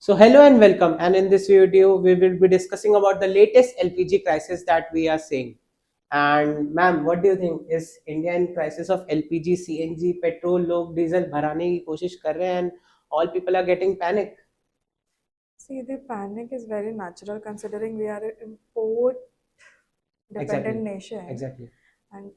So hello and welcome. And in this video, we will be discussing about the latest LPG crisis that we are seeing. And ma'am, what do you think? Is India in crisis of LPG, CNG, petrol, log diesel भराने की कोशिश कर रहे हैं and all people are getting panic? See, the panic is very natural considering we are an import dependent Exactly. nation Exactly. and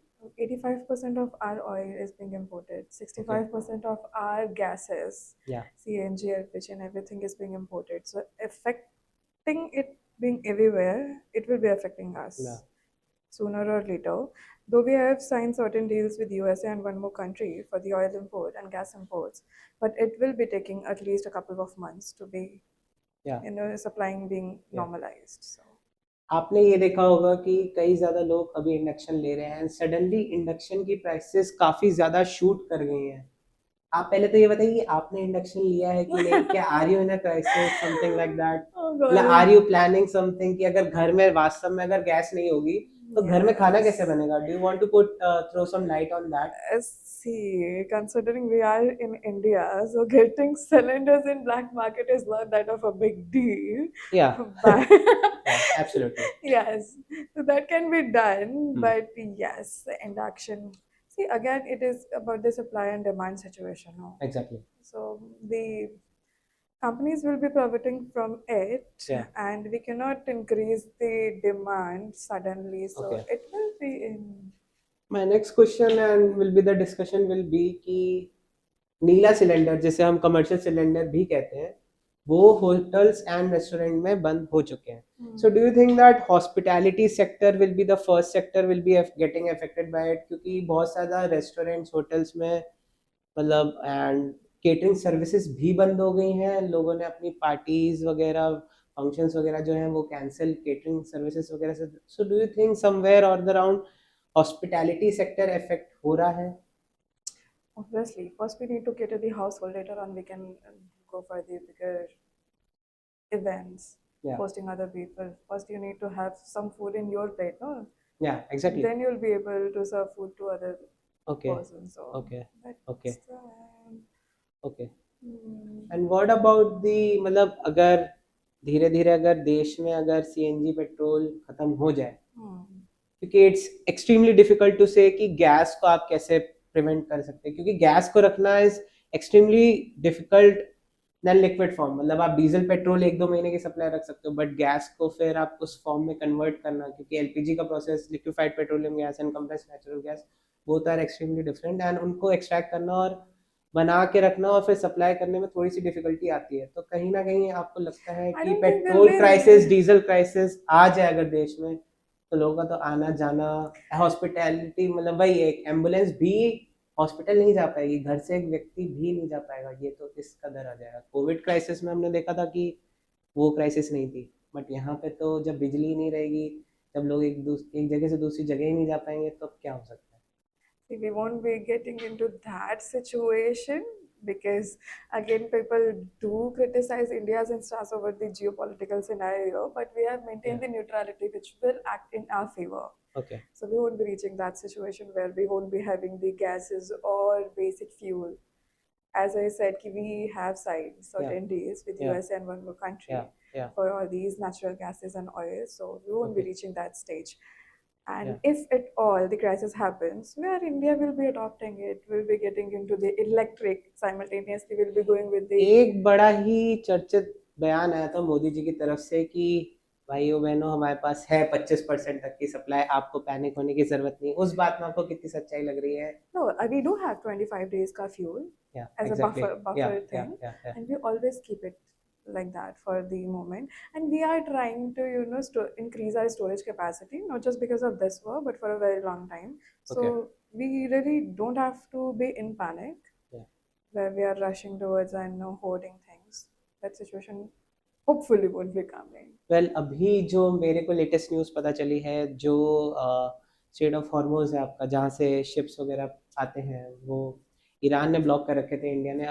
85% of our oil is being imported. Okay. 65% of our gases, Yeah. CNG, LPG, and everything is being imported. So, affecting it being everywhere, it will be affecting Yeah. us sooner or later. Though we have signed certain deals with USA and one more country for the oil import and gas imports, but it will be taking at least a couple of months to be Yeah. supplying being Yeah. normalized. So आपने ये देखा होगा कि कई ज़्यादा लोग अभी induction ले रहे हैं एंड सडनली इंडक्शन की प्राइसेस काफ़ी ज़्यादा शूट कर गई हैं. आप पहले तो ये बताइए कि आपने इंडक्शन लिया है कि नहीं? क्या are you in a crisis something like that? oh मतलब god, are you planning something कि अगर घर में वास्तव में अगर गैस नहीं होगी तो घर में खाना कैसे yes. बनेगा? Do you want to put throw some light on that? See, considering we are in India, so getting cylinders in black market is not that of a big deal. या But या absolutely. yes, so that can be done. Hmm. But yes, induction. See, again, it is about the supply and demand situation. No? Exactly. So the companies will be profiting from it, या. and we cannot increase the demand suddenly. So okay. it will be in. My next question and will be the discussion will be कि नीला cylinder जिसे हम commercial cylinder भी कहते हैं वो hotels and restaurant में बंद हो चुके हैं. सो do you think that hospitality sector will be the first sector will be getting affected by it? क्योंकि बहुत ज़्यादा रेस्टोरेंट्स होटल्स में मतलब एंड केटरिंग सर्विसेज भी बंद हो गई हैं. लोगों ने अपनी पार्टीज वगैरह फंक्शंस वगैरह जो हैं वो कैंसिल केटरिंग सर्विसेज वगैरह से. So do you think somewhere और the around hospitality sector effect हो रहा है? Obviously, first we need to cater the household. Later on, we can go for the bigger events, या. hosting other people. First, you need to have some food in your plate, no? या exactly. Then you'll be able to serve food to other okay. persons. So okay. Okay. that's the. Okay. Hmm. And what about the मतलब अगर धीरे धीरे अगर देश में अगर CNG petrol खत्म हो जाए, Hmm. क्योंकि इट्स एक्सट्रीमली डिफिकल्ट टू से कि गैस को आप कैसे प्रिवेंट कर सकते हैं, क्योंकि गैस को रखना is extremely difficult than liquid form. मतलब आप डीजल पेट्रोल एक दो महीने की सप्लाई रख सकते हो बट गैस को फिर आप उस फॉर्म में कन्वर्ट करना, क्योंकि एलपीजी का process liquefied petroleum gas and compressed natural gas both are extremely different and उनको एक्सट्रैक्ट करना और बना के रखना और फिर सप्लाई करने में थोड़ी सी डिफिकल्टी आती है. तो कहीं ना कहीं आपको लगता है I कि don't think there'll petrol be. Crisis diesel crisis आ जाए अगर देश में तो लोगों का तो आना जाना हॉस्पिटैलिटी मतलब वही एक एम्बुलेंस भी हॉस्पिटल नहीं जा पाएगी, घर से एक व्यक्ति भी नहीं जा पाएगा. ये तो इस कदर आ जाएगा. कोविड क्राइसिस में हमने देखा था कि वो क्राइसिस नहीं थी बट यहाँ पे तो जब बिजली नहीं रहेगी, जब लोग एक जगह से दूसरी जगह ही नहीं जा पाएंगे तो अब क्या हो सकता है? See, we won't be getting into that situation because again people do criticize India's instance over the geopolitical scenario, but we have या. maintained the neutrality which will act in our favor. Okay. So we won't be reaching that situation where we won't be having the gases or basic fuel. As I said, we have signed या. certain deals with या. US and one more या. country या. for all these natural gases and oil. So we won't be okay. reaching that stage. And या. if at all the crisis happens, where India will be adopting it, will be getting into the electric simultaneously, will be going with the. एक बड़ा ही चर्चित बयान आया था मोदी जी की तरफ से कि भाइयों बहनों हमारे पास है 25% तक की सप्लाई, आपको पैनिक होने की जरूरत नहीं. उस बात में आपको कितनी सच्चाई लग रही है? No, we do have 25 days ka fuel या as a एग्जैक्टली. या. buffer या. thing, या. and we always keep it like that for the moment. And we are trying to increase our storage capacity, not just because of this war, but for a very long time. So okay. we really don't have to be in panic या. where we are rushing towards and hoarding things. That situation hopefully won't be coming. Well अभी जो मेरे को latest news पता चली है, जो straight of Hormuz है आपका जहाँ से शिप्स वगैरह आते हैं वो ईरान ने ब्लॉक कर रखे थे. इंडिया ने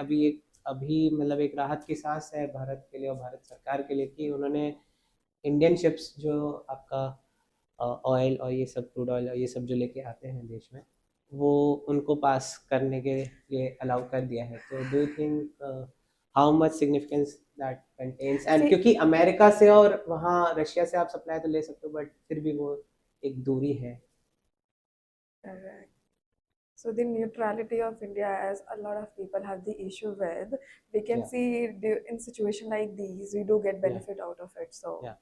अभी मतलब एक राहत की सांस है भारत के लिए और भारत सरकार के लिए कि उन्होंने इंडियन शिप्स जो आपका ऑयल और ये सब क्रूड ऑयल और ये सब जो लेके आते हैं देश में वो उनको पास करने के लिए अलाउ कर दिया है. तो do you think how much significance that contains and See- क्योंकि अमेरिका से और वहाँ रशिया से आप सप्लाई तो ले सकते हो बट फिर भी वो एक दूरी है. Correct. So the neutrality of India, as a lot of people have the issue with, we can Yeah. see in situation like these, we do get benefit out of it. So Yeah.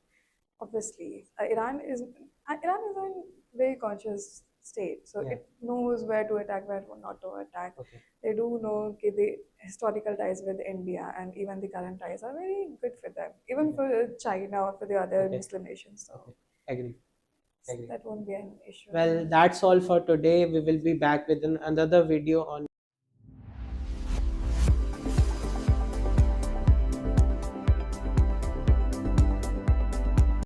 obviously, Iran is a very conscious state, so Yeah. it knows where to attack, where not to attack. Okay. They do know that the historical ties with India and even the current ties are very good for them, even Okay. for China or for the other Okay. Muslim nations. So Okay. Agree. Agree. that won't be an issue. Well, that's all for today. We will be back with another video on